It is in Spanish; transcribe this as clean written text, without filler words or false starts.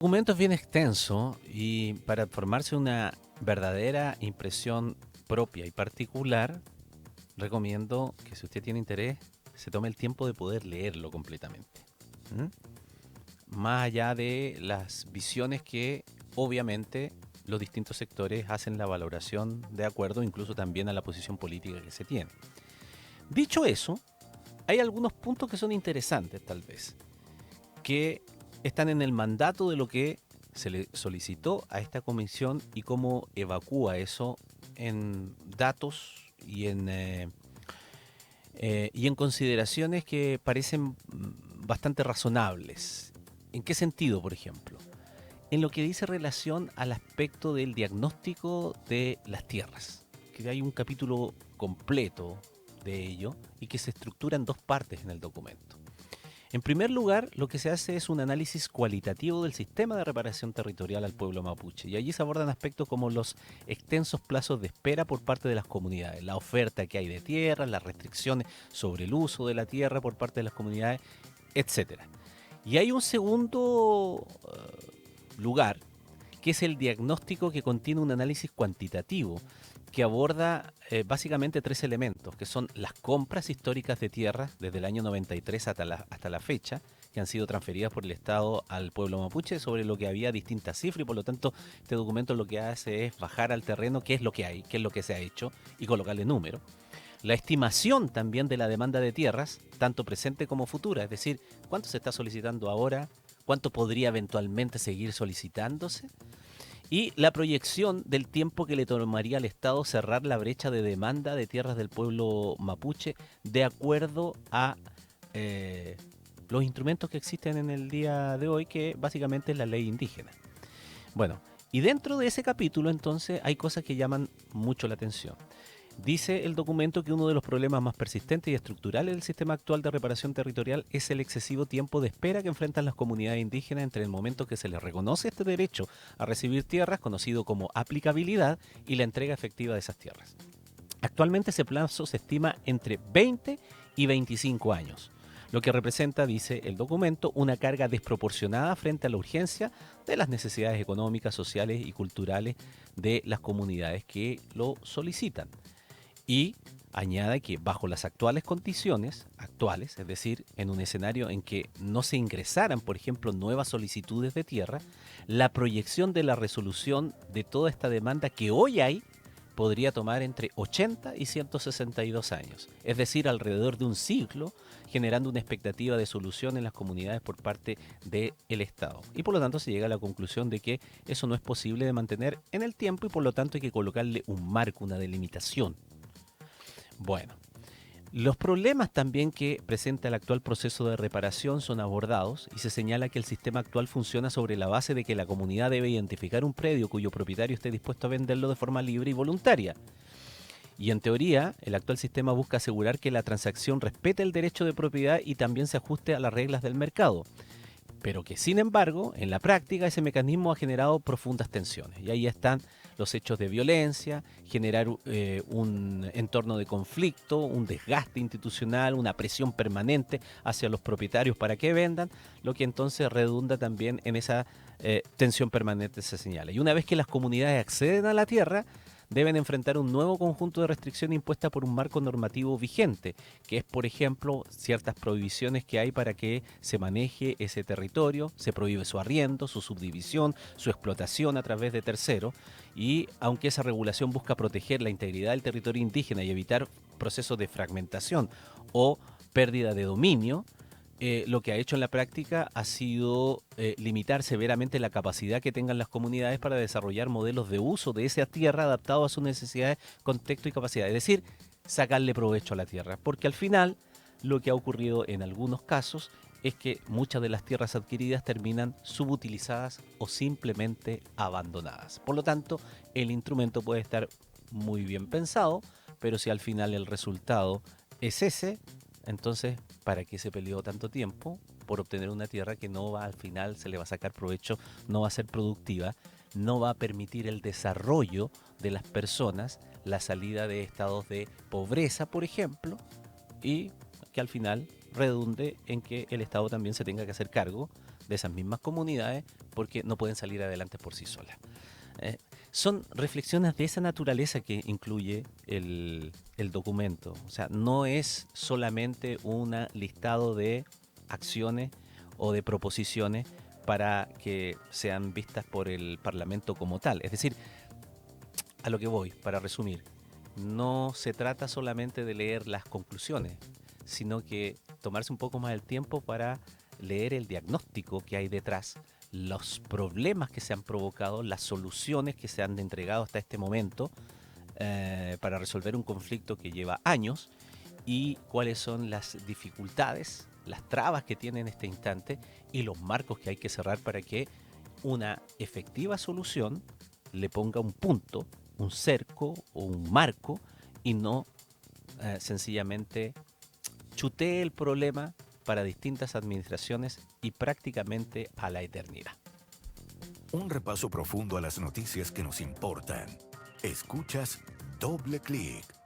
El documento es bien extenso y para formarse una verdadera impresión propia y particular, recomiendo que si usted tiene interés, se tome el tiempo de poder leerlo completamente. ¿Mm? Más allá de las visiones que obviamente los distintos sectores hacen la valoración de acuerdo incluso también a la posición política que se tiene. Dicho eso, hay algunos puntos que son interesantes tal vez, que están en el mandato de lo que se le solicitó a esta comisión y cómo evacúa eso en datos y en consideraciones que parecen bastante razonables. ¿En qué sentido, por ejemplo? En lo que dice relación al aspecto del diagnóstico de las tierras, que hay un capítulo completo de ello y que se estructura en dos partes en el documento. En primer lugar, lo que se hace es un análisis cualitativo del sistema de reparación territorial al pueblo mapuche, y allí se abordan aspectos como los extensos plazos de espera por parte de las comunidades, la oferta que hay de tierra, las restricciones sobre el uso de la tierra por parte de las comunidades, etcétera. Y hay un segundo lugar, que es el diagnóstico, que contiene un análisis cuantitativo que aborda básicamente tres elementos, que son las compras históricas de tierra desde el año 93 hasta la fecha, que han sido transferidas por el Estado al pueblo mapuche, sobre lo que había distintas cifras, y por lo tanto este documento lo que hace es bajar al terreno qué es lo que hay, qué es lo que se ha hecho, y colocarle número. La estimación también de la demanda de tierras, tanto presente como futura, es decir, cuánto se está solicitando ahora, cuánto podría eventualmente seguir solicitándose, y la proyección del tiempo que le tomaría al Estado cerrar la brecha de demanda de tierras del pueblo mapuche de acuerdo a eh, los instrumentos que existen en el día de hoy, que básicamente es la ley indígena. Bueno, y dentro de ese capítulo entonces hay cosas que llaman mucho la atención. Dice el documento que uno de los problemas más persistentes y estructurales del sistema actual de reparación territorial es el excesivo tiempo de espera que enfrentan las comunidades indígenas entre el momento que se les reconoce este derecho a recibir tierras, conocido como aplicabilidad, y la entrega efectiva de esas tierras. Actualmente ese plazo se estima entre 20 y 25 años, lo que representa, dice el documento, una carga desproporcionada frente a la urgencia de las necesidades económicas, sociales y culturales de las comunidades que lo solicitan. Y añade que bajo las actuales condiciones, es decir, en un escenario en que no se ingresaran, por ejemplo, nuevas solicitudes de tierra, la proyección de la resolución de toda esta demanda que hoy hay podría tomar entre 80 y 162 años, es decir, alrededor de un siglo, generando una expectativa de solución en las comunidades por parte del Estado. Y por lo tanto se llega a la conclusión de que eso no es posible de mantener en el tiempo, y por lo tanto hay que colocarle un marco, una delimitación. Bueno, los problemas también que presenta el actual proceso de reparación son abordados, y se señala que el sistema actual funciona sobre la base de que la comunidad debe identificar un predio cuyo propietario esté dispuesto a venderlo de forma libre y voluntaria. Y en teoría, el actual sistema busca asegurar que la transacción respete el derecho de propiedad y también se ajuste a las reglas del mercado, pero que sin embargo, en la práctica, ese mecanismo ha generado profundas tensiones. Y ahí están los hechos de violencia, generar un entorno de conflicto, un desgaste institucional, una presión permanente hacia los propietarios para que vendan, lo que entonces redunda también en esa tensión permanente, se señala. Y una vez que las comunidades acceden a la tierra, deben enfrentar un nuevo conjunto de restricciones impuestas por un marco normativo vigente, que es, por ejemplo, ciertas prohibiciones que hay para que se maneje ese territorio. Se prohíbe su arriendo, su subdivisión, su explotación a través de terceros, y aunque esa regulación busca proteger la integridad del territorio indígena y evitar procesos de fragmentación o pérdida de dominio, lo que ha hecho en la práctica ha sido limitar severamente la capacidad que tengan las comunidades para desarrollar modelos de uso de esa tierra adaptados a sus necesidades, contexto y capacidad. Es decir, sacarle provecho a la tierra. Porque al final, lo que ha ocurrido en algunos casos es que muchas de las tierras adquiridas terminan subutilizadas o simplemente abandonadas. Por lo tanto, el instrumento puede estar muy bien pensado, pero si al final el resultado es ese, entonces, ¿para qué se peleó tanto tiempo por obtener una tierra que no va, al final se le va a sacar provecho, no va a ser productiva, no va a permitir el desarrollo de las personas, la salida de estados de pobreza, por ejemplo, y que al final redunde en que el Estado también se tenga que hacer cargo de esas mismas comunidades porque no pueden salir adelante por sí solas. Eh, Son reflexiones de esa naturaleza que incluye el documento. O sea, no es solamente un listado de acciones o de proposiciones para que sean vistas por el Parlamento como tal. Es decir, a lo que voy, para resumir, no se trata solamente de leer las conclusiones, sino que tomarse un poco más el tiempo para leer el diagnóstico que hay detrás, los problemas que se han provocado, las soluciones que se han entregado hasta este momento para resolver un conflicto que lleva años y cuáles son las dificultades, las trabas que tiene en este instante y los marcos que hay que cerrar para que una efectiva solución le ponga un punto, un cerco o un marco y no sencillamente chutee el problema para distintas administraciones y prácticamente a la eternidad. Un repaso profundo a las noticias que nos importan. Escuchas Doble Clic